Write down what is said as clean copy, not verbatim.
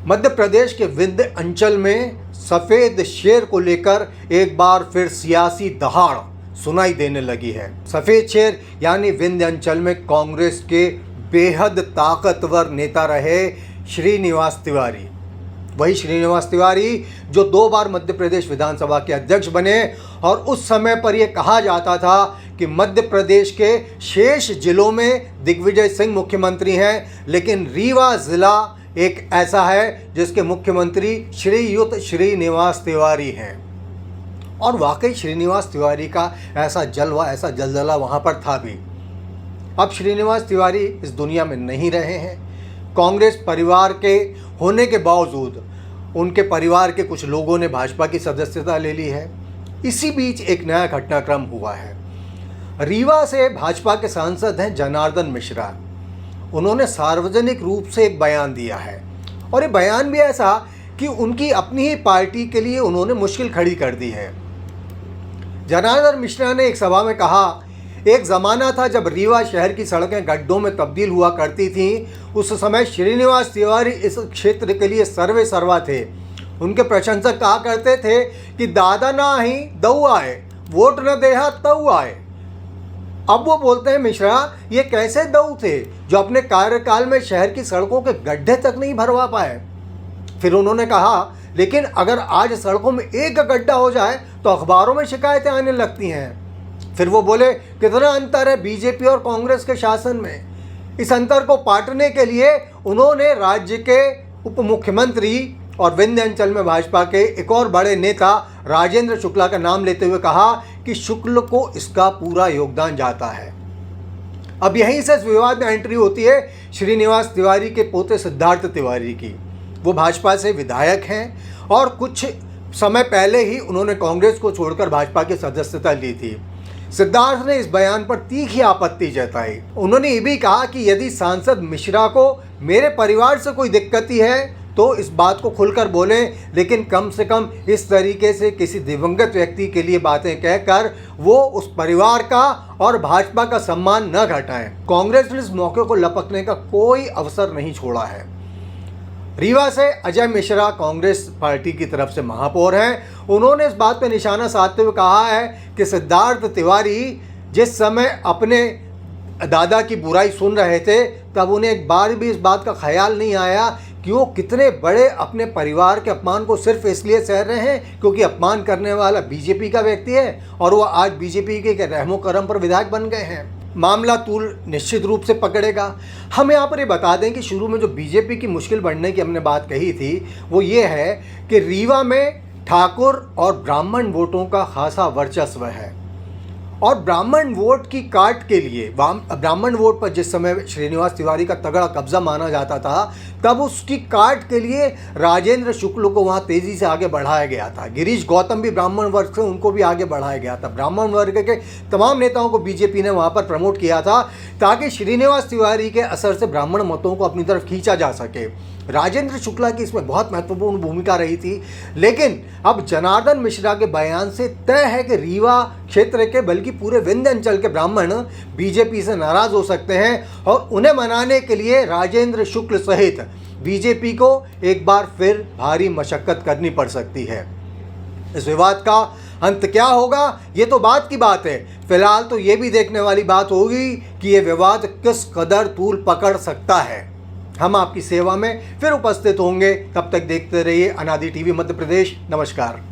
मध्य प्रदेश के विंध्य अंचल में सफेद शेर को लेकर एक बार फिर सियासी दहाड़ सुनाई देने लगी है। सफेद शेर यानी विंध्य अंचल में कांग्रेस के बेहद ताकतवर नेता रहे श्रीनिवास तिवारी। वही श्रीनिवास तिवारी जो 2 बार मध्य प्रदेश विधानसभा के अध्यक्ष बने और उस समय पर यह कहा जाता था कि मध्य प्रदेश के शेष जिलों में दिग्विजय सिंह मुख्यमंत्री हैं, लेकिन रीवा जिला एक ऐसा है जिसके मुख्यमंत्री श्रीयुत श्रीनिवास तिवारी हैं। और वाकई श्रीनिवास तिवारी का ऐसा जलवा, ऐसा जलजला वहाँ पर था भी। अब श्रीनिवास तिवारी इस दुनिया में नहीं रहे हैं। कांग्रेस परिवार के होने के बावजूद उनके परिवार के कुछ लोगों ने भाजपा की सदस्यता ले ली है। इसी बीच एक नया घटनाक्रम हुआ है। रीवा से भाजपा के सांसद हैं जनार्दन मिश्रा। उन्होंने सार्वजनिक रूप से एक बयान दिया है और ये बयान भी ऐसा कि उनकी अपनी ही पार्टी के लिए उन्होंने मुश्किल खड़ी कर दी है। जनार्दन मिश्रा ने एक सभा में कहा, एक ज़माना था जब रीवा शहर की सड़कें गड्ढों में तब्दील हुआ करती थीं। उस समय श्रीनिवास तिवारी इस क्षेत्र के लिए सर्वे सर्वा थे। उनके प्रशंसक कहा करते थे कि दादा ना ही दऊ आए, वोट न देहा तऊ आए। अब वो बोलते हैं मिश्रा, ये कैसे दऊ थे जो अपने कार्यकाल में शहर की सड़कों के गड्ढे तक नहीं भरवा पाए। फिर उन्होंने कहा, लेकिन अगर आज सड़कों में एक गड्ढा हो जाए तो अखबारों में शिकायतें आने लगती हैं। फिर वो बोले, कितना अंतर है बीजेपी और कांग्रेस के शासन में। इस अंतर को पाटने के लिए उन्होंने राज्य के उप मुख्यमंत्री और विंध्य अंचल में भाजपा के एक और बड़े नेता राजेंद्र शुक्ला का नाम लेते हुए कहा कि शुक्ल को इसका पूरा योगदान जाता है। अब यहीं से इस विवाद में एंट्री होती है श्रीनिवास तिवारी के पोते सिद्धार्थ तिवारी की। वो भाजपा से विधायक हैं और कुछ समय पहले ही उन्होंने कांग्रेस को छोड़कर भाजपा की सदस्यता ली थी। सिद्धार्थ ने इस बयान पर तीखी आपत्ति जताई। उन्होंने ये भी कहा कि यदि सांसद मिश्रा को मेरे परिवार से कोई दिक्कत ही है तो इस बात को खुलकर बोलें, लेकिन कम से कम इस तरीके से किसी दिवंगत व्यक्ति के लिए बातें कहकर वो उस परिवार का और भाजपा का सम्मान न घटाएं। कांग्रेस ने इस मौके को लपकने का कोई अवसर नहीं छोड़ा है। रीवा से अजय मिश्रा कांग्रेस पार्टी की तरफ से महापौर हैं। उन्होंने इस बात पर निशाना साधते हुए कहा है कि सिद्धार्थ तिवारी जिस समय अपने दादा की बुराई सुन रहे थे तब उन्हें एक बार भी इस बात का ख्याल नहीं आया कि वो कितने बड़े अपने परिवार के अपमान को सिर्फ इसलिए सह रहे हैं क्योंकि अपमान करने वाला बीजेपी का व्यक्ति है और वो आज बीजेपी के रहमो करम पर विधायक बन गए हैं। मामला तूल निश्चित रूप से पकड़ेगा। हम यहाँ पर ये बता दें कि शुरू में जो बीजेपी की मुश्किल बढ़ने की हमने बात कही थी वो ये है कि रीवा में ठाकुर और ब्राह्मण वोटों का खासा वर्चस्व है और ब्राह्मण वोट की काट के लिए, ब्राह्मण वोट पर जिस समय श्रीनिवास तिवारी का तगड़ा कब्जा माना जाता था तब उसकी काट के लिए राजेंद्र शुक्ल को वहाँ तेज़ी से आगे बढ़ाया गया था। गिरीश गौतम भी ब्राह्मण वर्ग से, उनको भी आगे बढ़ाया गया था। ब्राह्मण वर्ग के तमाम नेताओं को बीजेपी ने वहाँ पर प्रमोट किया था ताकि श्रीनिवास तिवारी के असर से ब्राह्मण मतों को अपनी तरफ खींचा जा सके। राजेंद्र शुक्ला की इसमें बहुत महत्वपूर्ण भूमिका रही थी। लेकिन अब जनार्दन मिश्रा के बयान से तय है कि रीवा क्षेत्र के बल्कि पूरे विंध्य अंचल के ब्राह्मण बीजेपी से नाराज हो सकते हैं और उन्हें मनाने के लिए राजेंद्र शुक्ल सहित बीजेपी को एक बार फिर भारी मशक्कत करनी पड़ सकती है। इस विवाद का अंत क्या होगा ये तो बात की बात है। फिलहाल तो ये भी देखने वाली बात होगी कि ये विवाद किस कदर तूल पकड़ सकता है। हम आपकी सेवा में फिर उपस्थित होंगे। तब तक देखते रहिए अनादि टीवी मध्य प्रदेश। नमस्कार।